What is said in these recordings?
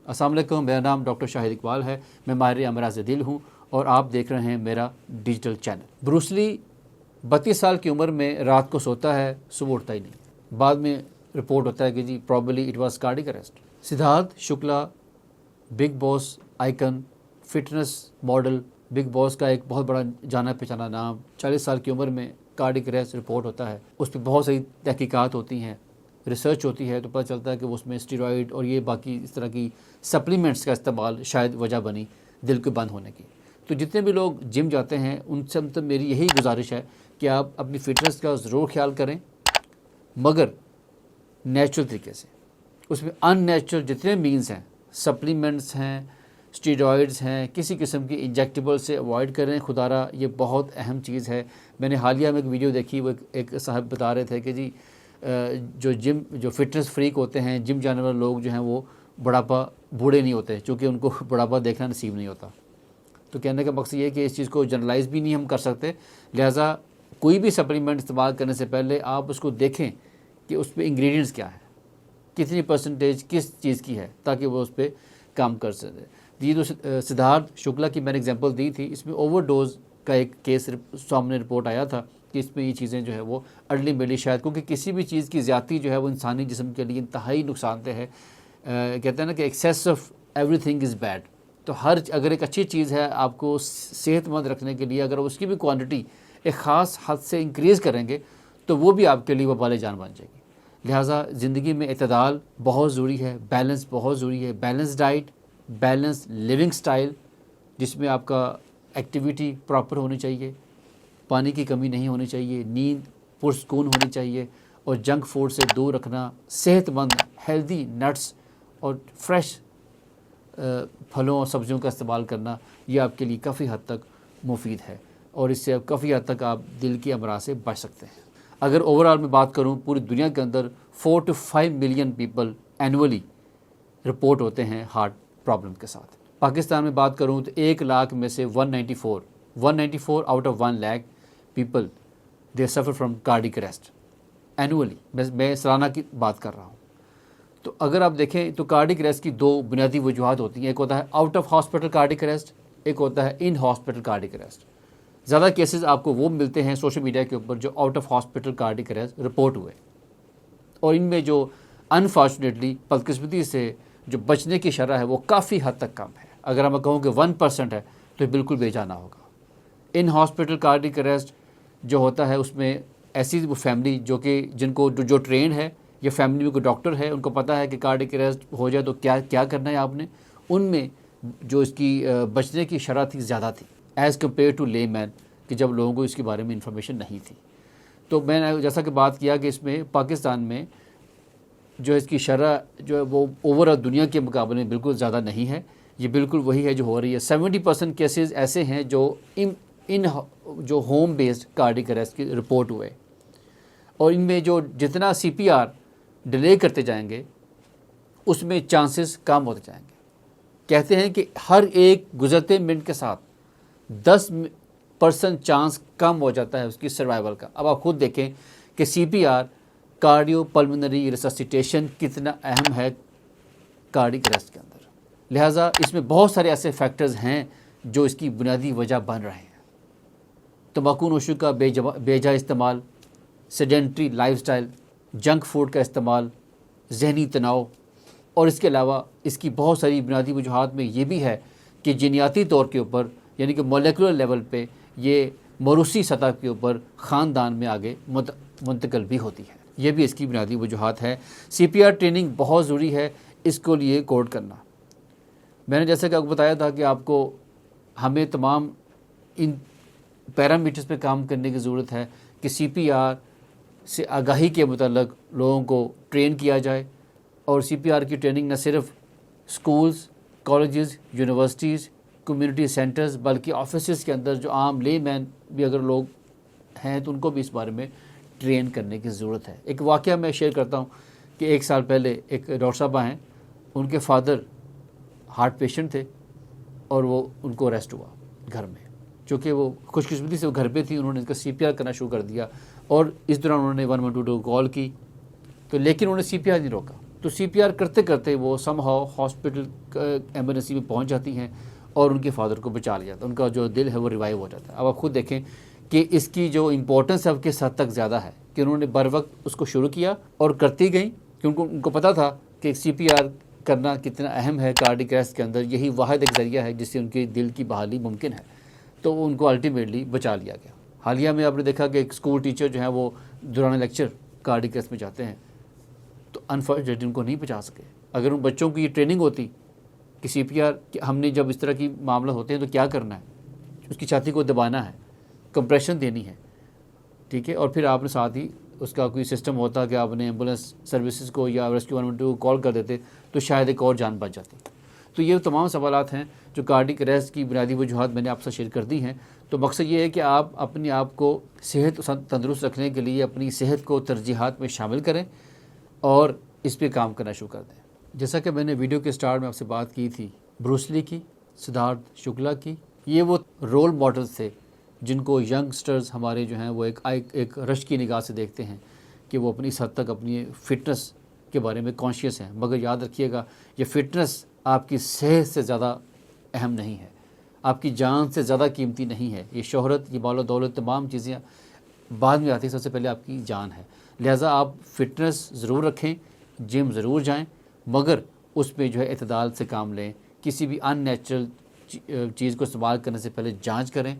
अस्सलाम वालेकुम, मेरा नाम डॉक्टर शाहिद इकबाल है। मैं माहिर अमराज़ दिल हूँ और आप देख रहे हैं मेरा डिजिटल चैनल। ब्रूस ली 32 साल की उम्र में रात को सोता है, सुबह उठता ही नहीं। बाद में रिपोर्ट होता है कि जी probably it was cardiac arrest. Siddharth Shukla Bigg Boss icon, fitness model, Bigg Boss का एक बहुत बड़ा जाना पहचाना नाम, 40 साल की उम्र में कार्डियक अरेस्ट रिपोर्ट होता है। उस पर बहुत सारी तहकीकात होती हैं, रिसर्च होती है, तो पता चलता है कि उसमें स्टीरॉयड और ये बाकी इस तरह की सप्लीमेंट्स का इस्तेमाल शायद वजह बनी दिल के बंद होने की। तो जितने भी लोग जिम जाते हैं उनसे मतलब मेरी यही गुजारिश है कि आप अपनी फ़िटनेस का ज़रूर ख्याल करें, मगर नेचुरल तरीके से। उसमें अननेचुरल जितने मीन्स हैं, सप्लीमेंट्स हैं, स्टीरॉयड्स हैं, किसी किस्म की इंजेक्टेबल से अवॉइड करें। खुदारा ये बहुत अहम चीज़ है। मैंने हालिया में एक वीडियो देखी, वो एक साहब बता रहे थे कि जी जो फिटनेस फ्रीक होते हैं, जिम जाने वाले लोग जो हैं वो बूढ़े नहीं होते, क्योंकि उनको बुढ़ापा देखना नसीब नहीं होता। तो कहने का मकसद ये है कि इस चीज़ को जनरलाइज भी नहीं हम कर सकते, लिहाजा कोई भी सप्लीमेंट इस्तेमाल करने से पहले आप उसको देखें कि उस पर इंग्रेडिएंट्स क्या है, कितनी परसेंटेज किस चीज़ की है, ताकि वो उस पर काम कर सके। ये तो सिद्धार्थ शुक्ला की मैंने एग्जांपल दी थी, इसमें ओवरडोज का एक केस सामने रिपोर्ट आया था कि इसमें ये चीज़ें जो है वो अर्ली मिली शायद, क्योंकि किसी भी चीज़ की ज़्यादती जो है वो इंसानी जिस्म के लिए इंतहाई नुकसानदेह है। कहते हैं ना कि excess of everything is bad. तो अगर एक अच्छी चीज़ है आपको सेहतमंद रखने के लिए, अगर उसकी भी क्वांटिटी एक ख़ास हद से इंक्रीज़ करेंगे तो वो भी आपके लिए वबाल जान बन जाएगी। लिहाजा ज़िंदगी में इत्तेदाल बहुत ज़रूरी है, बैलेंस बहुत ज़रूरी है। Balance diet, balance living style, जिसमें आपका एक्टिविटी प्रॉपर होनी चाहिए, पानी की कमी नहीं होनी चाहिए, नींद पुरसकून होनी चाहिए, और जंक फूड से दूर रखना, सेहतमंद हेल्दी नट्स और फ्रेश फलों और सब्जियों का इस्तेमाल करना, ये आपके लिए काफ़ी हद तक मुफीद है और इससे काफ़ी हद तक आप दिल की अमराज से बच सकते हैं। अगर ओवरऑल में बात करूँ, पूरी दुनिया के अंदर 4 to 5 million people annually report होते हैं हार्ट प्रॉब्लम के साथ। पाकिस्तान में बात करूँ तो 1 लाख में से 194 out of 1 lakh people they suffer from cardiac arrest annually. मैं सालाना की बात कर रहा हूँ। तो अगर आप देखें तो कार्डियक अरेस्ट की 2 बुनियादी वजूहत होती हैं। एक होता है out of hospital cardiac arrest, एक होता है इन हॉस्पिटल कार्डियक अरेस्ट। ज़्यादा केसेस आपको वो मिलते हैं सोशल मीडिया के ऊपर जो out of hospital cardiac arrest report हुए, और इनमें जो अनफॉर्चुनेटली बदकिस्मती से जो बचने की शरह है वो काफ़ी हद तक कम है। अगर मैं कहूँ कि 1% है तो बिल्कुल बेजाना होगा। इन हॉस्पिटल कार्डियक अरेस्ट जो होता है उसमें ऐसी वो फैमिली जिनको जो ट्रेन है या फैमिली में कोई डॉक्टर है, उनको पता है कि कार्डियक अरेस्ट हो जाए तो क्या क्या करना है आपने, उनमें जो इसकी बचने की शरह थी ज़्यादा थी एज़ कम्पेयर टू ले मैन, कि जब लोगों को इसके बारे में इंफॉर्मेशन नहीं थी। तो मैंने जैसा कि बात किया कि इसमें पाकिस्तान में जो इसकी शरह जो है वो ओवरऑल दुनिया के मुकाबले में बिल्कुल ज़्यादा नहीं है। ये बिल्कुल वही है जो हो रही है। 70% केसेस ऐसे हैं जो जो होम बेस्ड कार्डियक अरेस्ट की रिपोर्ट हुए, और इनमें जो जितना CPR डिले करते जाएंगे उसमें चांसेस कम होते जाएंगे। कहते हैं कि हर एक गुजरते मिनट के साथ 10% चांस कम हो जाता है उसकी सर्वाइवल का। अब आप खुद देखें कि CPR कार्डियो पल्मोनरी रिससिटेशन कितना अहम है कार्डियक अरेस्ट के अंदर। लिहाजा इसमें बहुत सारे ऐसे फैक्टर्स हैं जो इसकी बुनियादी वजह बन रहे हैं। तंबाकू नोशी का बेजा इस्तेमाल, सेडेंट्री लाइफस्टाइल, जंक फूड का इस्तेमाल, जहनी तनाव, और इसके अलावा इसकी बहुत सारी बुनियादी वजूहात में ये भी है कि जीनियाती तौर के ऊपर यानी कि मोलेकुलर लेवल पे ये मरूसी सतह के ऊपर ख़ानदान में आगे मुंतकिल भी होती है। ये भी इसकी बुनियादी वजूहात है। CPR ट्रेनिंग बहुत ज़रूरी है, इसको लिए कोड करना। मैंने जैसे कि आपको बताया था कि आपको हमें तमाम इन पैरामीटर्स पे काम करने की ज़रूरत है कि CPR से आगाही के मुताल्लिक लोगों को ट्रेन किया जाए, और CPR की ट्रेनिंग न सिर्फ schools, colleges, universities, community centres, बल्कि ऑफिस के अंदर जो आम ले मैन भी अगर लोग हैं तो उनको भी इस बारे में ट्रेन करने की ज़रूरत है। एक वाक़या मैं शेयर करता हूँ कि 1 साल पहले एक डॉक्टर साहबा हैं, उनके फादर हार्ट पेशेंट थे और वो उनको अरेस्ट हुआ घर में। चूँकि वो खुशकिस्मती से वो घर पे थी, उन्होंने इसका CPR करना शुरू कर दिया और इस दौरान उन्होंने 112 कॉल की, तो लेकिन उन्होंने CPR नहीं रोका। तो CPR करते करते वो समहाउ हॉस्पिटल एमरजेंसी में पहुंच जाती हैं और उनके फादर को बचा लिया जाता है। उनका जो दिल है वो रिवाइव हो जाता है। अब आप खुद देखें कि इसकी जो इम्पोर्टेंस है अब किस हद तक ज़्यादा है कि उन्होंने बर वक्त उसको शुरू किया और करती गई, क्योंकि उनको पता था कि CPR करना कितना अहम है कार्डियक अरेस्ट के अंदर। यही वाहिद एक ज़रिया है जिससे उनके दिल की बहाली मुमकिन है। तो उनको अल्टीमेटली बचा लिया गया। हालिया में आपने देखा कि एक स्कूल टीचर जो है वो दौरान लेक्चर कार्डियक अरेस्ट में जाते हैं, तो अनफॉर्चुनेटली उनको नहीं बचा सके। अगर उन बच्चों की ये ट्रेनिंग होती कि CPR हमने जब इस तरह की मामला होते हैं तो क्या करना है, उसकी छाती को दबाना है, कंप्रेशन देनी है, ठीक है, और फिर आपने साथ ही उसका कोई सिस्टम होता कि आपने एम्बुलेंस सर्विसेज को या रेस्क्यू 112 को कॉल कर देते तो शायद एक और जान बच जाती। तो ये तमाम सवालात हैं जो कार्डियक अरेस्ट की बुनियादी वजूहात मैंने आपसे शेयर कर दी हैं। तो मकसद ये है कि आप अपने आप को सेहत तंदुरुस्त रखने के लिए अपनी सेहत को तरजीहात में शामिल करें और इस पर काम करना शुरू कर दें। जैसा कि मैंने वीडियो के स्टार्ट में आपसे बात की थी ब्रूस ली की, सिद्धार्थ शुक्ला की, ये वो रोल मॉडल्स थे जिनको यंगस्टर्स हमारे जो हैं वो एक रश की निगाह से देखते हैं कि वो अपनी इस हद तक अपनी फ़िटनेस के बारे में कॉन्शियस हैं। मगर याद रखिएगा, ये फ़िटनेस आपकी सेहत से ज़्यादा अहम नहीं है, आपकी जान से ज़्यादा कीमती नहीं है। ये शोहरत, ये मालो दौलत, तमाम चीज़ें बाद में आती हैं, सबसे पहले आपकी जान है। लिहाजा आप फ़िटनेस ज़रूर रखें, जिम ज़रूर जाएं, मगर उसमें जो है इत्तेदाल से काम लें। किसी भी अननेचुरल चीज़ को इस्तेमाल करने से पहले जांच करें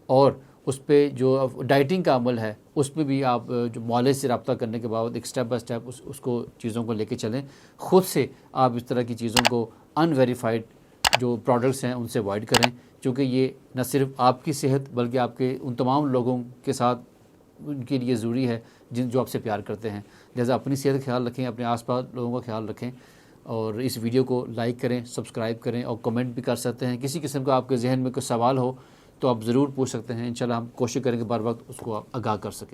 और उस पर जो डाइटिंग का अमल है उसमें भी आप जो मौले से रब्ता करने के बाद एक स्टेप बाय स्टेप उसको चीज़ों को लेके चलें। ख़ुद से आप इस तरह की चीज़ों को अनवेरीफाइड जो प्रोडक्ट्स हैं उनसे अवॉइड करें, क्योंकि ये न सिर्फ आपकी सेहत बल्कि आपके उन तमाम लोगों के साथ उनके लिए ज़रूरी है जो आपसे प्यार करते हैं। लिहाजा अपनी सेहत का ख्याल रखें, अपने आसपास लोगों का ख्याल रखें और इस वीडियो को लाइक करें, सब्सक्राइब करें और कमेंट भी कर सकते हैं। किसी किस्म का आपके जहन में कोई सवाल हो तो आप ज़रूर पूछ सकते हैं। इंशाल्लाह हम कोशिश करेंगे बार वक्त उसको आप आगाह कर सकें।